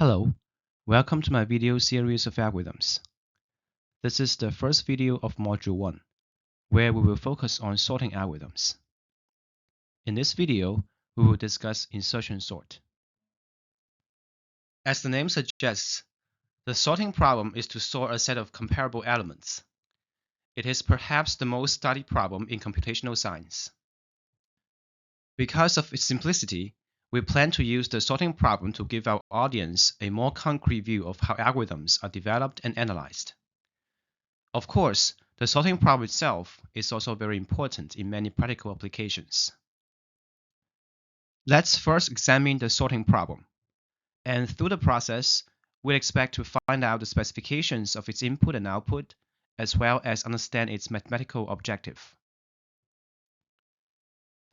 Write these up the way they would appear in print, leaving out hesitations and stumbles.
Hello, welcome to my video series of algorithms. This is the first video of Module 1, where we will focus on sorting algorithms. In this video, we will discuss insertion sort. As the name suggests, the sorting problem is to sort a set of comparable elements. It is perhaps the most studied problem in computational science. Because of its simplicity, we plan to use the sorting problem to give our audience a more concrete view of how algorithms are developed and analyzed. Of course, the sorting problem itself is also very important in many practical applications. Let's first examine the sorting problem. And through the process, we'll expect to find out the specifications of its input and output, as well as understand its mathematical objective.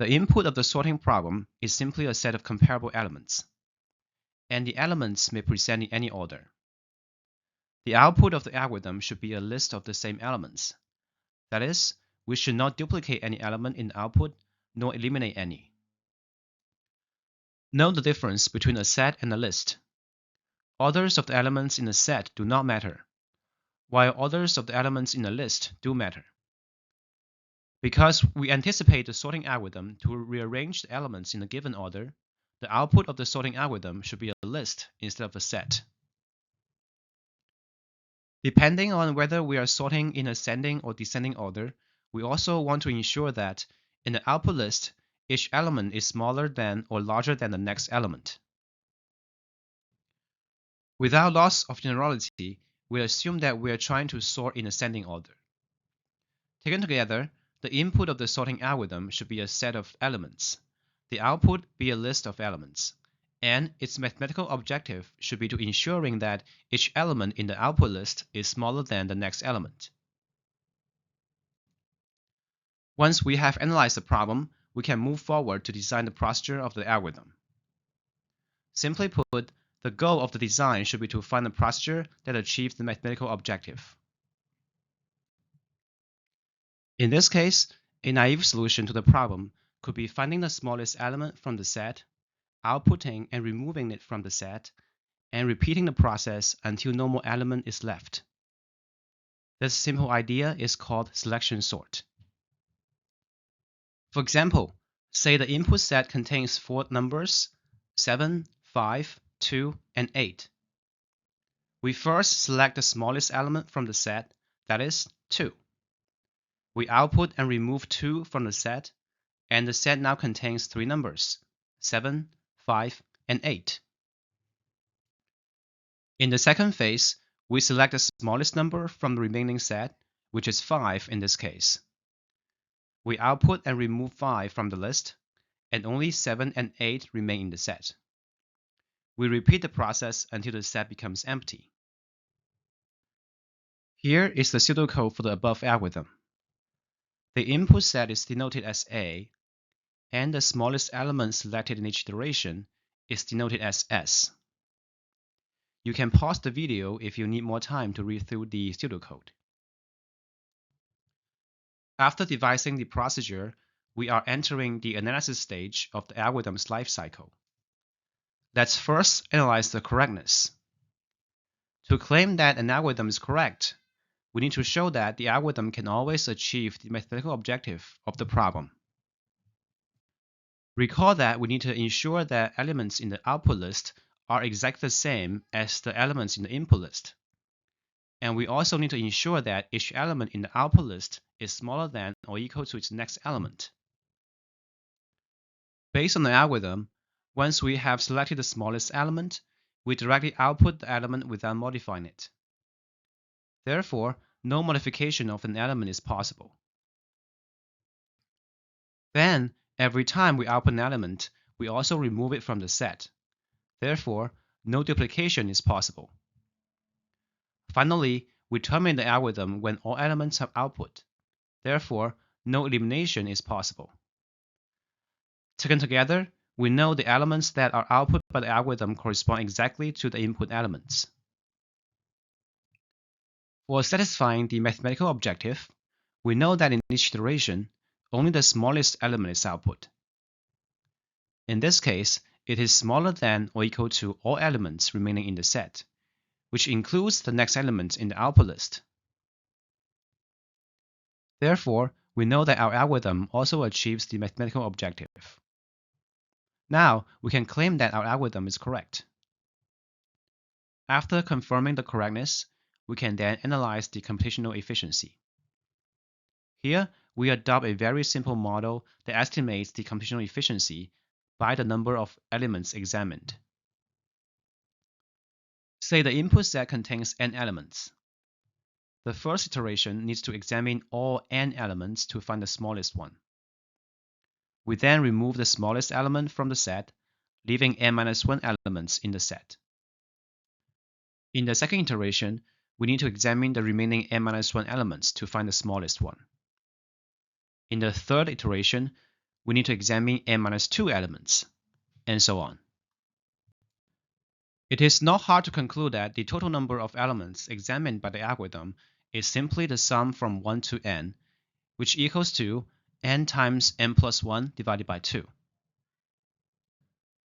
The input of the sorting problem is simply a set of comparable elements, and the elements may present in any order. The output of the algorithm should be a list of the same elements. That is, we should not duplicate any element in the output, nor eliminate any. Note the difference between a set and a list. Orders of the elements in a set do not matter, while orders of the elements in a list do matter. Because we anticipate the sorting algorithm to rearrange the elements in a given order, the output of the sorting algorithm should be a list instead of a set. Depending on whether we are sorting in ascending or descending order, we also want to ensure that in the output list, each element is smaller than or larger than the next element. Without loss of generality, we assume that we are trying to sort in ascending order. Taken together, the input of the sorting algorithm should be a set of elements, the output be a list of elements, and its mathematical objective should be to ensuring that each element in the output list is smaller than the next element. Once we have analyzed the problem, we can move forward to design the procedure of the algorithm. Simply put, the goal of the design should be to find a procedure that achieves the mathematical objective. In this case, a naive solution to the problem could be finding the smallest element from the set, outputting and removing it from the set, and repeating the process until no more element is left. This simple idea is called selection sort. For example, say the input set contains 4 numbers, 7, 5, 2, and 8. We first select the smallest element from the set, that is, 2. We output and remove 2 from the set, and the set now contains 3 numbers, 7, 5, and 8. In the second phase, we select the smallest number from the remaining set, which is 5 in this case. We output and remove 5 from the list, and only 7 and 8 remain in the set. We repeat the process until the set becomes empty. Here is the pseudocode for the above algorithm. The input set is denoted as A, and the smallest element selected in each iteration is denoted as S. You can pause the video if you need more time to read through the pseudocode. After devising the procedure, we are entering the analysis stage of the algorithm's life cycle. Let's first analyze the correctness. To claim that an algorithm is correct, we need to show that the algorithm can always achieve the mathematical objective of the problem. Recall that we need to ensure that elements in the output list are exactly the same as the elements in the input list. And we also need to ensure that each element in the output list is smaller than or equal to its next element. Based on the algorithm, once we have selected the smallest element, we directly output the element without modifying it. Therefore, no modification of an element is possible. Then, every time we output an element, we also remove it from the set. Therefore, no duplication is possible. Finally, we terminate the algorithm when all elements have output. Therefore, no elimination is possible. Taken together, we know the elements that are output by the algorithm correspond exactly to the input elements. For satisfying the mathematical objective, we know that in each iteration, only the smallest element is output. In this case, it is smaller than or equal to all elements remaining in the set, which includes the next element in the output list. Therefore, we know that our algorithm also achieves the mathematical objective. Now, we can claim that our algorithm is correct. After confirming the correctness, we can then analyze the computational efficiency. Here, we adopt a very simple model that estimates the computational efficiency by the number of elements examined. Say the input set contains n elements. The first iteration needs to examine all n elements to find the smallest one. We then remove the smallest element from the set, leaving n-1 elements in the set. In the second iteration, we need to examine the remaining n-1 elements to find the smallest one. In the third iteration, we need to examine n-2 elements, and so on. It is not hard to conclude that the total number of elements examined by the algorithm is simply the sum from 1 to n, which equals to n times n plus 1 divided by 2.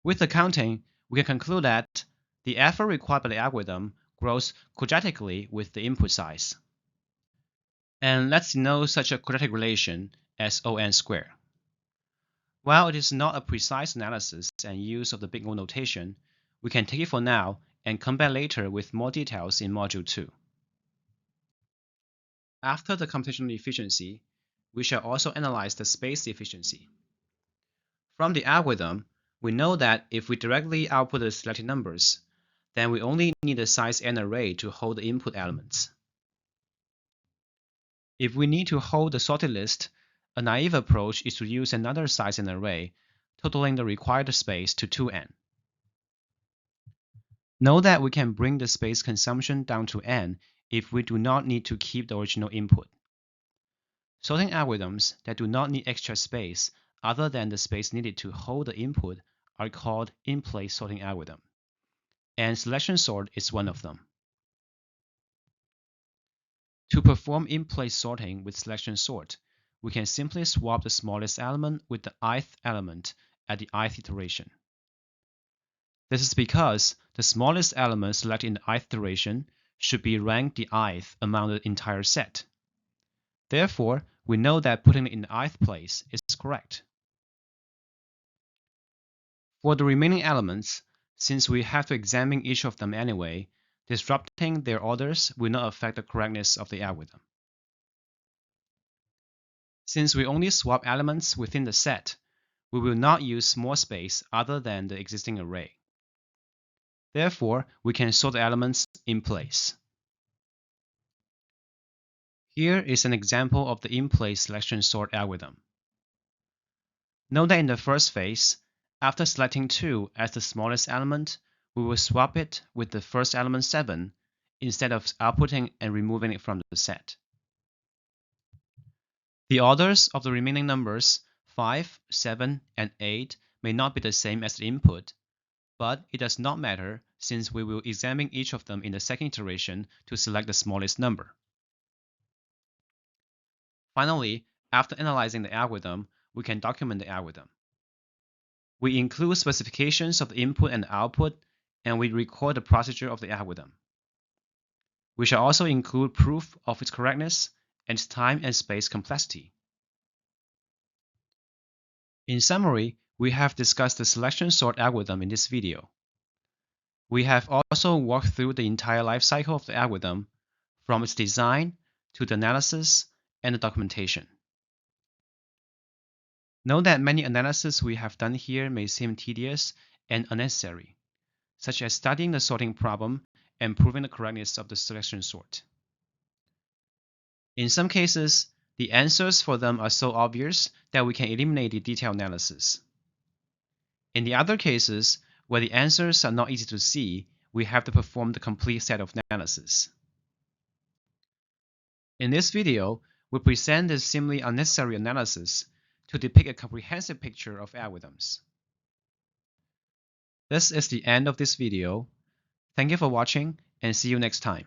With the counting, we can conclude that the effort required by the algorithm grows quadratically with the input size. And let's denote such a quadratic relation as ON squared. While it is not a precise analysis and use of the big O notation, we can take it for now and come back later with more details in Module 2. After the computational efficiency, we shall also analyze the space efficiency. From the algorithm, we know that if we directly output the selected numbers, then we only need a size n array to hold the input elements. If we need to hold the sorted list, a naive approach is to use another size n array, totaling the required space to 2n. Know that we can bring the space consumption down to n if we do not need to keep the original input. Sorting algorithms that do not need extra space other than the space needed to hold the input are called in-place sorting algorithm, and selection sort is one of them. To perform in-place sorting with selection sort, we can simply swap the smallest element with the ith element at the ith iteration. This is because the smallest element selected in the ith iteration should be ranked the ith among the entire set. Therefore, we know that putting it in the ith place is correct. For the remaining elements, since we have to examine each of them anyway, disrupting their orders will not affect the correctness of the algorithm. Since we only swap elements within the set, we will not use more space other than the existing array. Therefore, we can sort the elements in place. Here is an example of the in-place selection sort algorithm. Note that in the first phase, after selecting 2 as the smallest element, we will swap it with the first element 7 instead of outputting and removing it from the set. The orders of the remaining numbers 5, 7, and 8 may not be the same as the input, but it does not matter since we will examine each of them in the second iteration to select the smallest number. Finally, after analyzing the algorithm, we can document the algorithm. We include specifications of the input and output, and we record the procedure of the algorithm. We shall also include proof of its correctness and its time and space complexity. In summary, we have discussed the selection sort algorithm in this video. We have also walked through the entire life cycle of the algorithm, from its design to the analysis and the documentation. Note that many analyses we have done here may seem tedious and unnecessary, such as studying the sorting problem and proving the correctness of the selection sort. In some cases, the answers for them are so obvious that we can eliminate the detailed analysis. In the other cases, where the answers are not easy to see, we have to perform the complete set of analysis. In this video, we present this seemingly unnecessary analysis to depict a comprehensive picture of algorithms. This is the end of this video. Thank you for watching and see you next time.